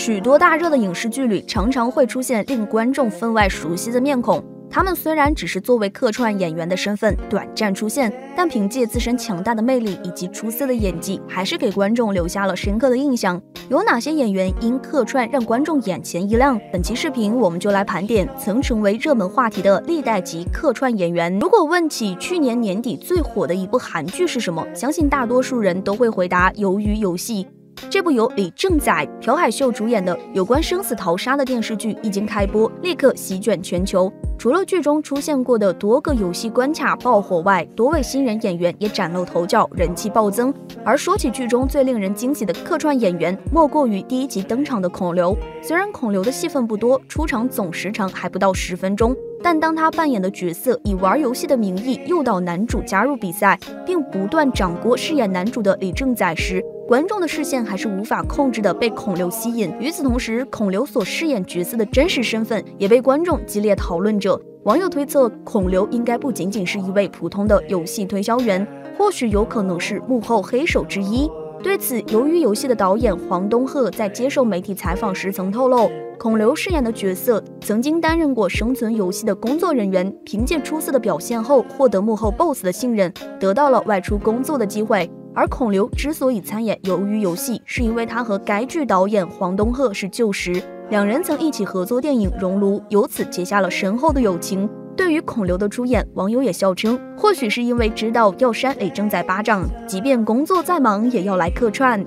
许多大热的影视剧里，常常会出现令观众分外熟悉的面孔。他们虽然只是作为客串演员的身份短暂出现，但凭借自身强大的魅力以及出色的演技，还是给观众留下了深刻的印象。有哪些演员因客串让观众眼前一亮？本期视频我们就来盘点曾成为热门话题的历代级客串演员。如果问起去年年底最火的一部韩剧是什么，相信大多数人都会回答《鱿鱼游戏》。这部由李正宰、朴海秀主演的有关生死逃杀的电视剧一经开播，立刻席卷全球。除了剧中出现过的多个游戏关卡爆火外，多位新人演员也崭露头角，人气暴增。而说起剧中最令人惊喜的客串演员，莫过于第一集登场的孔刘。虽然孔刘的戏份不多，出场总时长还不到10分钟，但当他扮演的角色以玩游戏的名义诱导男主加入比赛，并不断掌掴饰演男主的李正宰时，观众的视线还是无法控制的被孔刘吸引。与此同时，孔刘所饰演角色的真实身份也被观众激烈讨论着。网友推测，孔刘应该不仅仅是一位普通的游戏推销员，或许有可能是幕后黑手之一。对此，鱿鱼游戏的导演黄东赫在接受媒体采访时曾透露，孔刘饰演的角色曾经担任过生存游戏的工作人员，凭借出色的表现后获得幕后 BOSS 的信任，得到了外出工作的机会。而孔刘之所以参演鱿鱼游戏，是因为他和该剧导演黄东赫是旧识，两人曾一起合作电影《熔炉》，由此结下了深厚的友情。对于孔刘的出演，网友也笑称，或许是因为知道要扇李正宰巴掌，即便工作再忙也要来客串。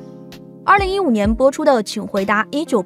2015年播出的《请回答1988》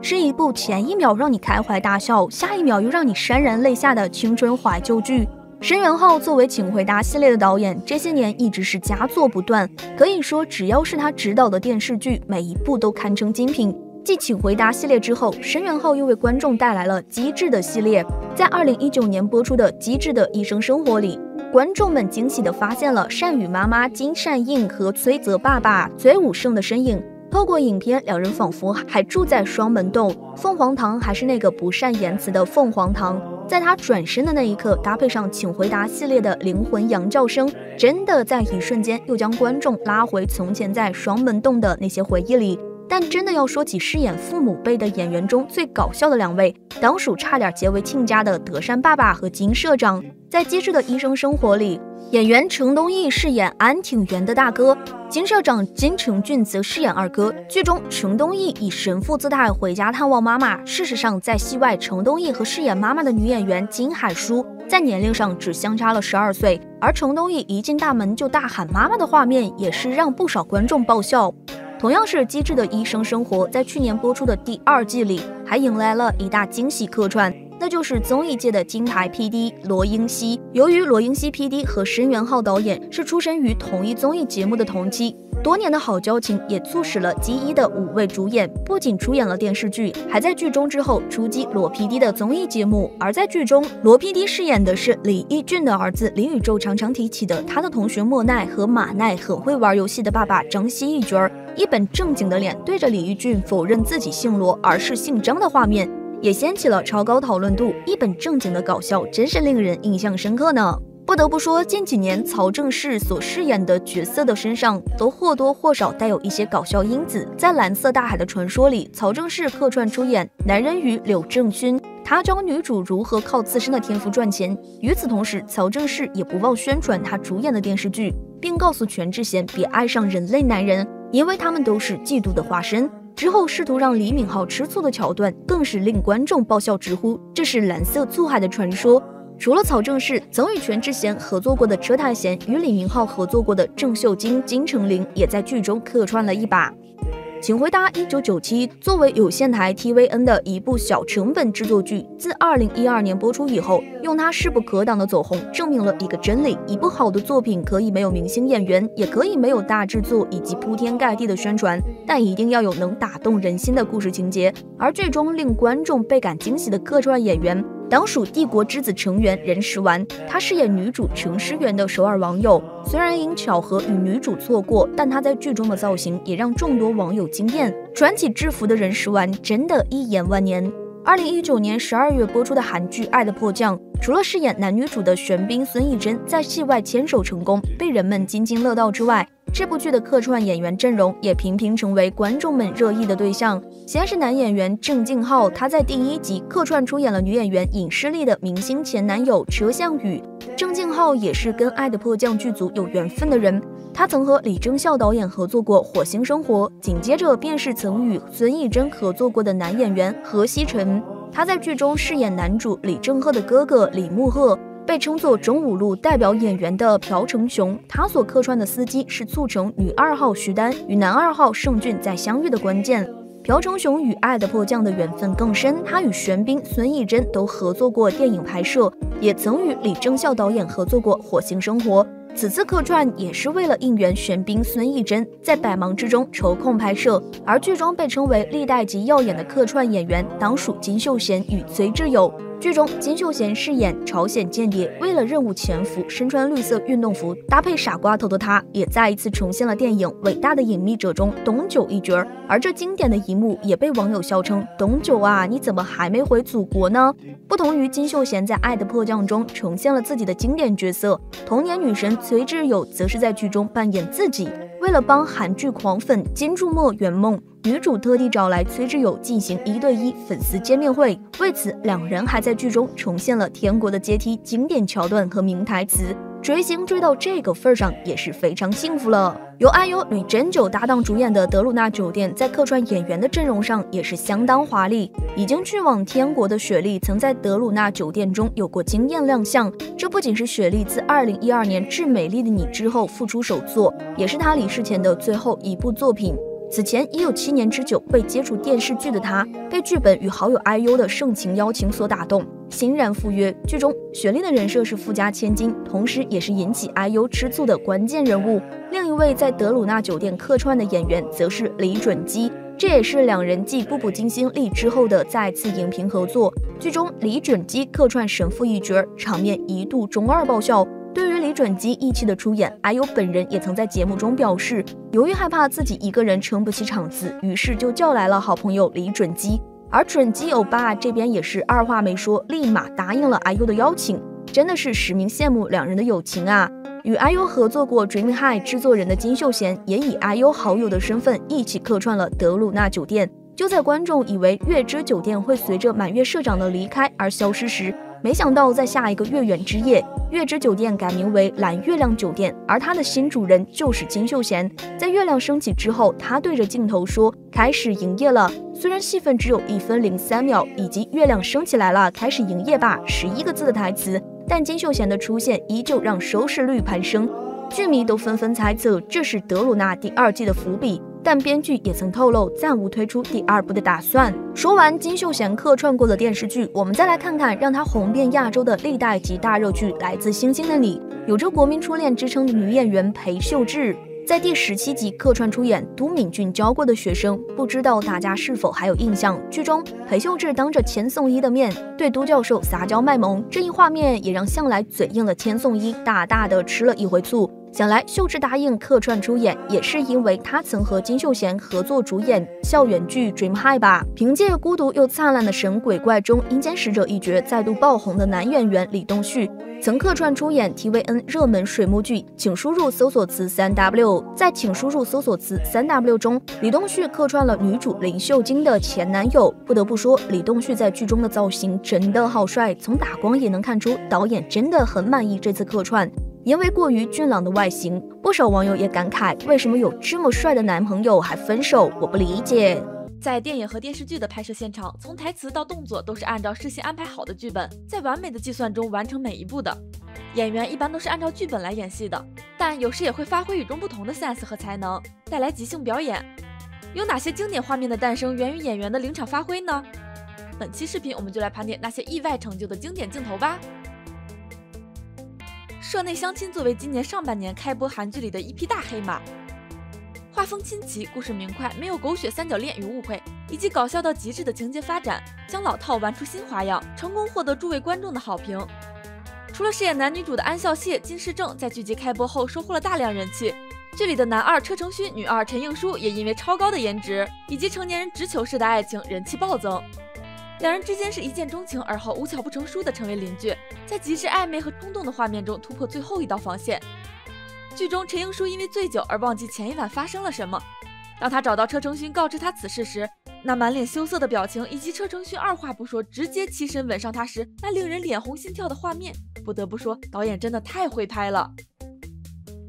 是一部前一秒让你开怀大笑，下一秒又让你潸然泪下的青春怀旧剧。申元浩作为《请回答》系列的导演，这些年一直是佳作不断，可以说只要是他执导的电视剧，每一部都堪称精品。继《请回答》系列之后，申元浩又为观众带来了《机智的》系列。在2019年播出的《机智的医生生活》里，观众们惊喜地发现了善宇妈妈金善映和崔泽爸爸崔武胜的身影。透过影片，两人仿佛还住在双门洞，凤凰堂还是那个不善言辞的凤凰堂。在他转身的那一刻，搭配上《请回答》系列的灵魂羊叫声，真的在一瞬间又将观众拉回从前在双门洞的那些回忆里。但真的要说起饰演父母辈的演员中最搞笑的两位，当属差点结为亲家的德善爸爸和金社长。在《机智的医生生活》里，演员程东义饰演安挺元的大哥，金社长金成俊则饰演二哥。剧中程东义以神父姿态回家探望妈妈，事实上在戏外，程东义和饰演妈妈的女演员金海淑在年龄上只相差了12岁，而程东义一进大门就大喊妈妈的画面也是让不少观众爆笑。同样是《机智的医生生活》，在去年播出的第2季里，还迎来了一大惊喜客串，那就是综艺界的金牌 PD 罗英熙。由于罗英熙 PD 和申元浩导演是出身于同一综艺节目的同期，多年的好交情也促使了机一的5位主演不仅出演了电视剧，还在剧中之后出击罗 PD 的综艺节目。而在剧中，罗 PD 饰演的是李义俊的儿子，李宇宙常常提起的他的同学莫奈和马奈很会玩游戏的爸爸张希一角，一本正经的脸对着李义俊否认自己姓罗而是姓张的画面，也掀起了超高讨论度。一本正经的搞笑，真是令人印象深刻呢。不得不说，近几年曹正奭所饰演的角色的身上都或多或少带有一些搞笑因子。在《蓝色大海的传说》里，曹正奭客串出演男人鱼柳正勋，他教女主如何靠自身的天赋赚钱。与此同时，曹正奭也不忘宣传他主演的电视剧，并告诉全智贤别爱上人类男人，因为他们都是嫉妒的化身。之后试图让李敏镐吃醋的桥段更是令观众爆笑直呼这是蓝色醋海的传说。除了曹正奭，曾与全智贤合作过的车太贤与李明浩合作过的郑秀晶、金城琳也在剧中客串了一把。请回答1997作为有线台 TVN 的一部小成本制作剧，自2012年播出以后，用它势不可挡的走红，证明了一个真理：一部好的作品可以没有明星演员，也可以没有大制作以及铺天盖地的宣传，但一定要有能打动人心的故事情节。而剧中令观众倍感惊喜的客串演员，当属帝国之子成员任时完，他饰演女主程诗媛的首尔网友。虽然因巧合与女主错过，但他在剧中的造型也让众多网友惊艳。穿起制服的任时完真的一眼万年。2019年12月播出的韩剧《爱的迫降》，除了饰演男女主的玄彬、孙艺珍在戏外牵手成功被人们津津乐道之外，这部剧的客串演员阵容也频频成为观众们热议的对象。先是男演员郑敬浩，他在第1集客串出演了女演员尹诗丽的明星前男友车向宇。郑敬浩也是跟《爱的迫降》剧组有缘分的人，他曾和李政孝导演合作过《火星生活》，紧接着便是曾与孙艺珍合作过的男演员何西成。他在剧中饰演男主李正赫的哥哥李慕赫。被称作中五路代表演员的朴成雄，他所客串的司机是促成女2号徐丹与男2号盛俊在相遇的关键。朴成雄与《爱的迫降》的缘分更深，他与玄彬、孙艺珍都合作过电影拍摄，也曾与李政孝导演合作过《火星生活》。此次客串也是为了应援玄彬、孙艺珍在百忙之中抽空拍摄，而剧中被称为历代级耀眼的客串演员，当属金秀贤与崔智友。剧中，金秀贤饰演朝鲜间谍，为了任务潜伏，身穿绿色运动服，搭配傻瓜头的他，也再一次重现了电影《伟大的隐秘者》中东九一角。而这经典的一幕也被网友笑称：“东九啊，你怎么还没回祖国呢？”不同于金秀贤在《爱的迫降》中呈现了自己的经典角色，童年女神崔智友则是在剧中扮演自己。为了帮韩剧狂粉金柱墨圆梦，女主特地找来崔智友进行1对1粉丝见面会，为此两人还在剧中重现了《天国的阶梯》经典桥段和名台词。追星追到这个份上也是非常幸福了。由IU与真九搭档主演的《德鲁纳酒店》在客串演员的阵容上也是相当华丽。已经去往天国的雪莉曾在《德鲁纳酒店》中有过惊艳亮相，这不仅是雪莉自2012年《致美丽的你》之后复出首作，也是她离世前的最后一部作品。此前已有7年之久未接触电视剧的她，被剧本与好友 IU 的盛情邀请所打动，欣然赴约。剧中雪莉的人设是富家千金，同时也是引起 IU 吃醋的关键人物。另一位在德鲁纳酒店客串的演员则是李准基，这也是两人继《步步惊心》力之后的再次荧屏合作。剧中李准基客串神父一角，场面一度中二爆笑。对于李准基义气的出演，IU本人也曾在节目中表示，由于害怕自己一个人撑不起场子，于是就叫来了好朋友李准基。而准基欧巴这边也是二话没说，立马答应了 IU 的邀请，真的是实名羡慕两人的友情啊！与 IU 合作过《Dream High》制作人的金秀贤，也以 IU 好友的身份一起客串了《德鲁纳酒店》。就在观众以为月之酒店会随着满月社长的离开而消失时，没想到在下一个月圆之夜，月之酒店改名为蓝月亮酒店，而它的新主人就是金秀贤。在月亮升起之后，他对着镜头说：“开始营业了。”虽然戏份只有1分03秒，以及月亮升起来了，开始营业吧11个字的台词，但金秀贤的出现依旧让收视率攀升。剧迷都纷纷猜测这是德鲁纳第2季的伏笔，但编剧也曾透露暂无推出第2部的打算。说完金秀贤客串过的电视剧，我们再来看看让她红遍亚洲的历代级大热剧《来自星星的你》。有着国民初恋之称的女演员裴秀智，在第17集客串出演都敏俊教过的学生，不知道大家是否还有印象？剧中裴秀智当着千颂伊的面对都教授撒娇卖萌，这一画面也让向来嘴硬的千颂伊大大的吃了一回醋。想来秀智答应客串出演，也是因为她曾和金秀贤合作主演校园剧《Dream High》吧。凭借《孤独又灿烂的神鬼怪》中阴间使者一角再度爆红的男演员李东旭，曾客串出演 TVN 热门水幕剧《请输入搜索词 3W》。在《请输入搜索词 3W》中，李东旭客串了女主林秀晶的前男友。不得不说，李东旭在剧中的造型真的好帅，从打光也能看出导演真的很满意这次客串。因为过于俊朗的外形，不少网友也感慨，为什么有这么帅的男朋友还分手？我不理解。在电影和电视剧的拍摄现场，从台词到动作都是按照事先安排好的剧本，在完美的计算中完成每一步的。演员一般都是按照剧本来演戏的，但有时也会发挥与众不同的 sense 和才能，带来即兴表演。有哪些经典画面的诞生源于演员的临场发挥呢？本期视频我们就来盘点那些意外成就的经典镜头吧。社内相亲作为今年上半年开播韩剧里的一匹大黑马，画风清奇，故事明快，没有狗血三角恋与误会，以及搞笑到极致的情节发展，将老套玩出新花样，成功获得诸位观众的好评。除了饰演男女主的安孝燮、金世正在剧集开播后收获了大量人气，剧里的男二车承勋、女二陈映舒也因为超高的颜值以及成年人直球式的爱情人气暴增。两人之间是一见钟情，而后无巧不成书的成为邻居，在极致暧昧和冲动的画面中突破最后一道防线。剧中陈英书因为醉酒而忘记前一晚发生了什么。当他找到车承勋告知他此事时，那满脸羞涩的表情，以及车承勋二话不说直接起身吻上他时那令人脸红心跳的画面，不得不说导演真的太会拍了。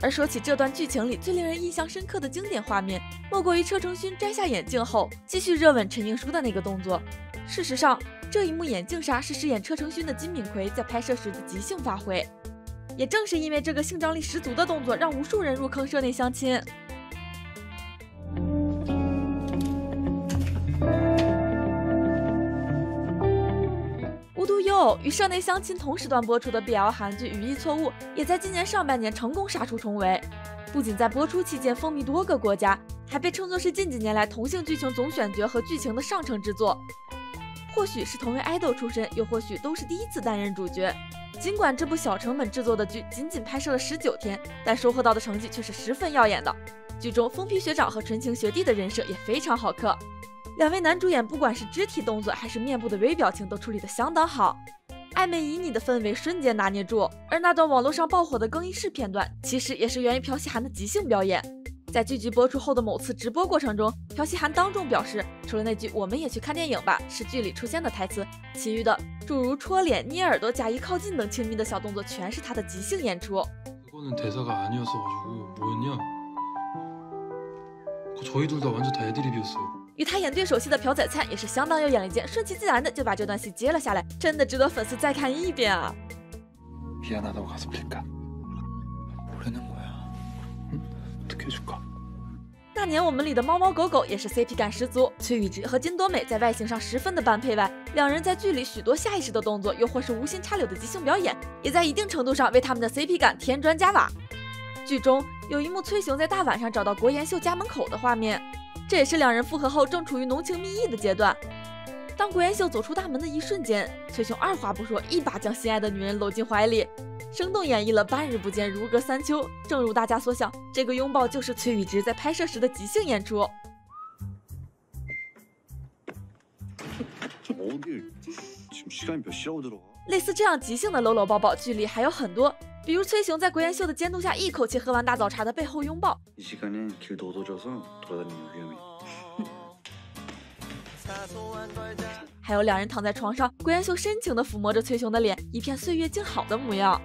而说起这段剧情里最令人印象深刻的经典画面，莫过于车承勋摘下眼镜后继续热吻陈英书的那个动作。事实上，这一幕眼镜杀是饰演车承勋的金敏奎在拍摄时的即兴发挥。也正是因为这个性张力十足的动作，让无数人入坑社内相亲。无独有偶，与社内相亲同时段播出的 BL 韩剧《语义错误》也在今年上半年成功杀出重围，不仅在播出期间风靡多个国家，还被称作是近几年来同性剧情总选角和剧情的上乘之作。或许是同为爱豆出身，又或许都是第一次担任主角。尽管这部小成本制作的剧仅仅拍摄了19天，但收获到的成绩却是十分耀眼的。剧中疯批学长和纯情学弟的人设也非常好磕，两位男主演不管是肢体动作还是面部的微表情都处理得相当好，暧昧旖旎的氛围瞬间拿捏住。而那段网络上爆火的更衣室片段，其实也是源于朴熙涵的即兴表演。在剧集播出后的某次直播过程中，朴熙涵当众表示，除了那句"我们也去看电影吧"是剧里出现的台词，其余的诸如戳脸、捏耳朵、假意靠近等亲密的小动作，全是他的即兴演出。그거는 대사가 아니었어가지고 뭐였냐? 저희 둘 다 완전 다 애드립이었어요. 与他演对手戏的朴宰灿也是相当有眼力见，顺其自然的就把这段戏接了下来，真的值得粉丝再看一遍啊！ 미안하다고 가서 빌까? 모르는 거야. 응? 어떻게 해줄까? 那年我们里的猫猫狗狗也是 CP 感十足，崔宇植和金多美在外形上十分的般配外，两人在剧里许多下意识的动作，又或是无心插柳的即兴表演，也在一定程度上为他们的 CP 感添砖加瓦。剧中有一幕崔雄在大晚上找到国妍秀家门口的画面，这也是两人复合后正处于浓情蜜意的阶段。当国妍秀走出大门的一瞬间，崔雄二话不说，一把将心爱的女人搂进怀里，生动演绎了半日不见如隔三秋。正如大家所想，这个拥抱就是崔宇植在拍摄时的即兴演出。类似这样即兴的搂搂抱抱，剧里还有很多，比如崔雄在国妍秀的监督下一口气喝完大早茶的背后拥抱。还有两人躺在床上，国妍秀深情地抚摸着崔雄的脸，一片岁月静好的模样。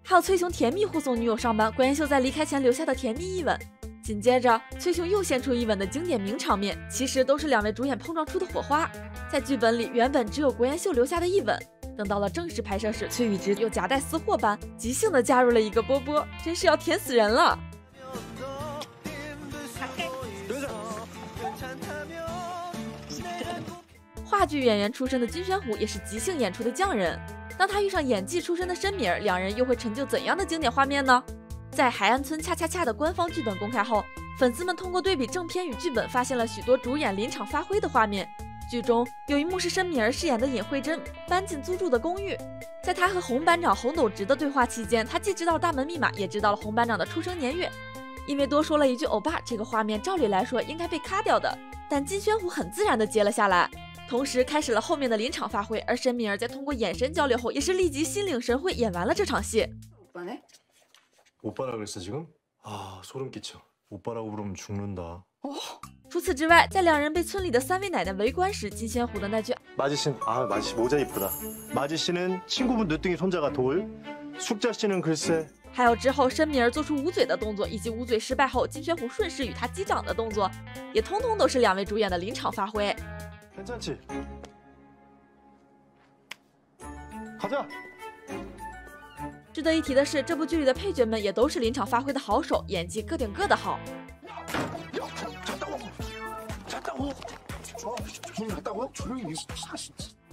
还有崔雄甜蜜护送女友上班，国妍秀在离开前留下的甜蜜一吻。紧接着，崔雄又献出一吻的经典名场面，其实都是两位主演碰撞出的火花。在剧本里，原本只有国妍秀留下的一吻，等到了正式拍摄时，崔宇植又夹带私货般即兴的加入了一个波波，真是要甜死人了。话剧演员出身的金宣虎也是即兴演出的匠人，当他遇上演技出身的申敏儿，两人又会成就怎样的经典画面呢？在海岸村恰恰恰的官方剧本公开后，粉丝们通过对比正片与剧本，发现了许多主演临场发挥的画面。剧中有一幕是申敏儿饰演的尹慧珍搬进租住的公寓，在她和洪班长洪斗直的对话期间，她既知道了大门密码，也知道了洪班长的出生年月。因为多说了一句欧巴，这个画面照理来说应该被卡掉的，但金宣虎很自然地接了下来，同时开始了后面的临场发挥。而申敏儿在通过眼神交流后，也是立即心领神会演完了这场戏。 오빠라 그랬어 지금? 아 소름 끼쳐. 오빠라고 부르면 죽는다. 除此之外，在两人被村里的3位奶奶围观时，金宣虎的那句 마지씨는 마지씨 모자 이쁘다. 마지씨는 친구분 늦둥이 손자가 돌. 숙자씨는 글쎄. 还有之后申敏儿做出捂嘴的动作，以及捂嘴失败后金宣虎顺势与他击掌的动作，也通通都是两位主演的临场发挥。 괜찮지? 가자. 值得一提的是，这部剧里的配角们也都是临场发挥的好手，演技各顶各的好。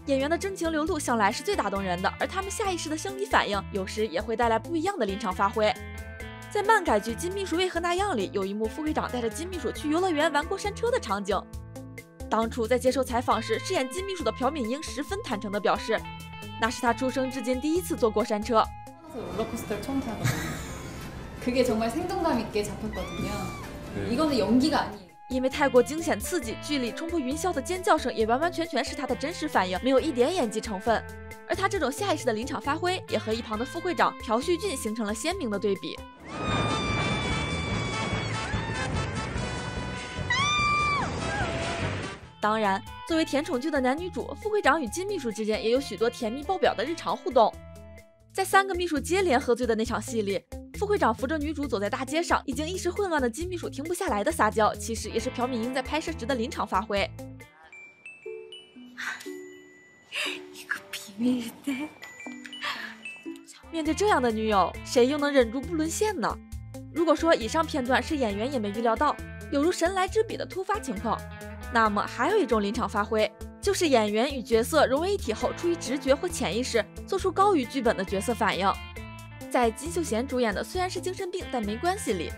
演员的真情流露向来是最打动人的，而他们下意识的生理反应，有时也会带来不一样的临场发挥。在漫改剧《金秘书为何那样》里，有一幕副会长带着金秘书去游乐园玩过山车的场景。当初在接受采访时，饰演金秘书的朴敏英十分坦诚地表示，那是他出生至今第一次坐过山车。 롤러코스터를 처음 타거든요. 그게 정말 생동감 있게 잡혔거든요. 네. 이거는 연기가 아니에요. 因为太过惊险刺激，剧里冲破云霄的尖叫声也完完全全是他的真实反应，没有一点演技成分。而他这种下意识的临场发挥，也和一旁的副会长朴叙俊形成了鲜明的对比。当然，作为甜宠剧的男女主，副会长与金秘书之间也有许多甜蜜爆表的日常互动。在3个秘书接连喝醉的那场戏里，副会长扶着女主走在大街上，已经一时混乱的金秘书停不下来的撒娇，其实也是朴敏英在拍摄时的临场发挥。面对这样的女友，谁又能忍住不沦陷呢？如果说以上片段是演员也没预料到，有如神来之笔的突发情况，那么还有一种临场发挥，就是演员与角色融为一体后，出于直觉或潜意识做出高于剧本的角色反应。在金秀贤主演的《虽然是精神病但没关系》里，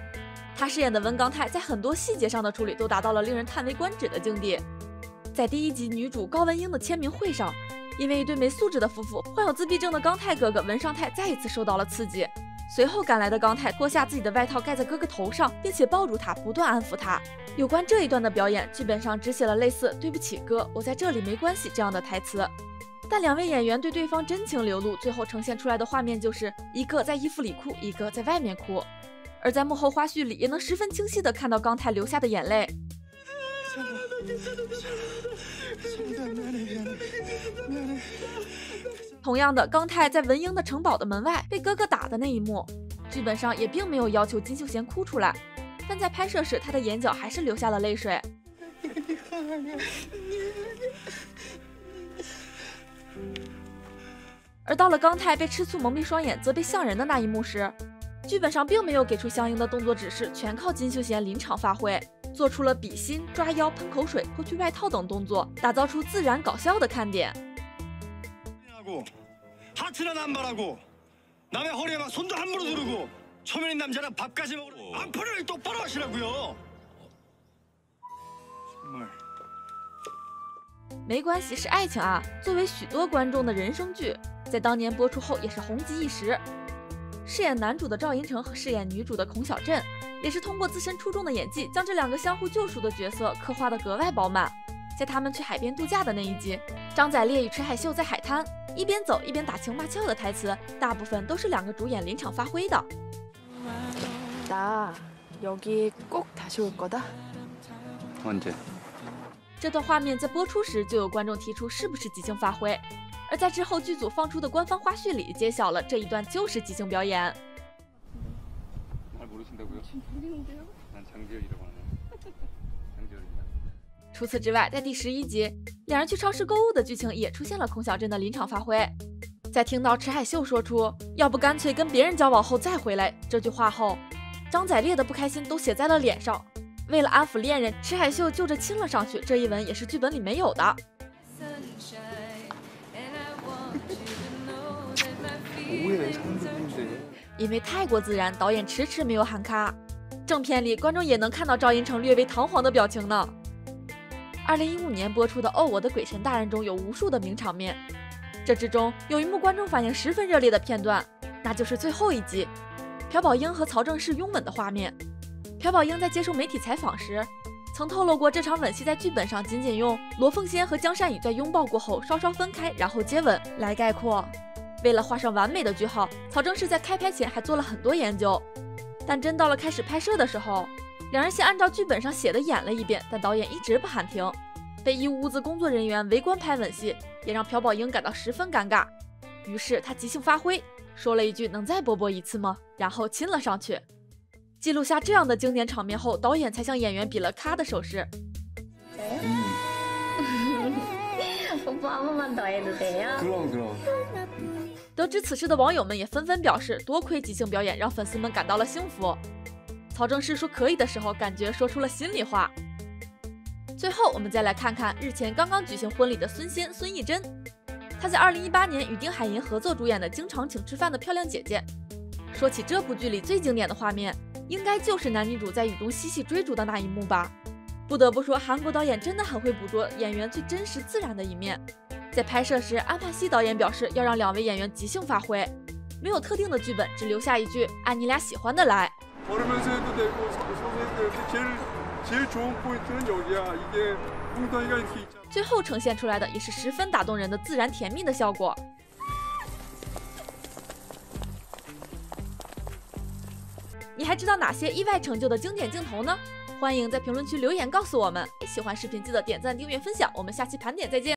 他饰演的温刚泰在很多细节上的处理都达到了令人叹为观止的境地。在第1集女主高文英的签名会上，因为一对没素质的夫妇，患有自闭症的刚泰哥哥文尚泰再一次受到了刺激。随后赶来的刚泰脱下自己的外套盖在哥哥头上，并且抱住他，不断安抚他。有关这一段的表演，剧本上只写了类似“对不起哥，我在这里没关系”这样的台词。但2位演员对对方真情流露，最后呈现出来的画面就是一个在衣服里哭，一个在外面哭。而在幕后花絮里，也能十分清晰地看到刚泰流下的眼泪。同样的，刚泰在文英的城堡的门外被哥哥打的那一幕，剧本上也并没有要求金秀贤哭出来，但在拍摄时他的眼角还是流下了泪水。而到了刚泰被吃醋蒙蔽双眼责备像人的那一幕时，剧本上并没有给出相应的动作指示，全靠金秀贤临场发挥，做出了比心、抓腰、喷口水、脱去外套等动作，打造出自然搞笑的看点。 하트는 안 바라고 남의 허리에 막 손도 함부로 두르고 초면인 남자랑 밥까지 먹으러 안포를 똑바로 하시라고요. 정말. 没关系，是爱情啊！作为许多观众的人生剧，在当年播出后也是红极一时。饰演男主的赵寅成和饰演女主的孔晓振，也是通过自身出众的演技，将这2个相互救赎的角色刻画得格外饱满。在他们去海边度假的那一集，张宰烈与池海秀在海滩一边走一边打情骂俏的台词，大部分都是2个主演临场发挥的。나 여기 꼭 다시 올 거다. 언제? 这段画面在播出时就有观众提出是不是即兴发挥，而在之后剧组放出的官方花絮里揭晓了这一段就是即兴表演。 잘 모르신다고요? 난 장지열이라고 하네. 장지열입니다. 除此之外，在第11集，2人去超市购物的剧情也出现了孔晓振的临场发挥。在听到池海秀说出“要不干脆跟别人交往后再回来”这句话后，张宰烈的不开心都写在了脸上。为了安抚恋人，池海秀就着亲了上去，这一吻也是剧本里没有的。因为太过自然，导演迟迟没有喊卡。正片里，观众也能看到赵寅成略微堂皇的表情呢。 2015年播出的《哦，我的鬼神大人》中有无数的名场面，这之中有一幕观众反应十分热烈的片段，那就是最后一集，朴宝英和曹正奭拥吻的画面。朴宝英在接受媒体采访时，曾透露过这场吻戏在剧本上仅仅用罗凤仙和江善宇在拥抱过后稍稍分开，然后接吻来概括。为了画上完美的句号，曹正奭在开拍前还做了很多研究，但真到了开始拍摄的时候。 2人先按照剧本上写的演了一遍，但导演一直不喊停，被一屋子工作人员围观拍吻戏，也让朴宝英感到十分尴尬。于是他即兴发挥，说了一句“能再播一次吗？”然后亲了上去。记录下这样的经典场面后，导演才向演员比了咔的手势。그럼. 得知此事的网友们也纷纷表示，多亏即兴表演让粉丝们感到了幸福。 曹正奭说可以的时候，感觉说出了心里话。最后，我们再来看看日前刚刚举行婚礼的孙仙孙艺珍。她在2018年与丁海寅合作主演的《经常请吃饭的漂亮姐姐》。说起这部剧里最经典的画面，应该就是男女主在雨中嬉戏追逐的那一幕吧。不得不说，韩国导演真的很会捕捉演员最真实自然的一面。在拍摄时，安帕西导演表示要让2位演员即兴发挥，没有特定的剧本，只留下一句“按你俩喜欢的来”。 걸으면서 해도 되고 서서 해도 되고 제일 제일 좋은 포인트는 여기야. 이게 웅덩이가 이렇게 있잖아. 最后呈现出来的也是十分打动人的自然甜蜜的效果。你还知道哪些意外成就的经典镜头呢？欢迎在评论区留言告诉我们。喜欢视频记得点赞、订阅、分享，我们下期盘点再见。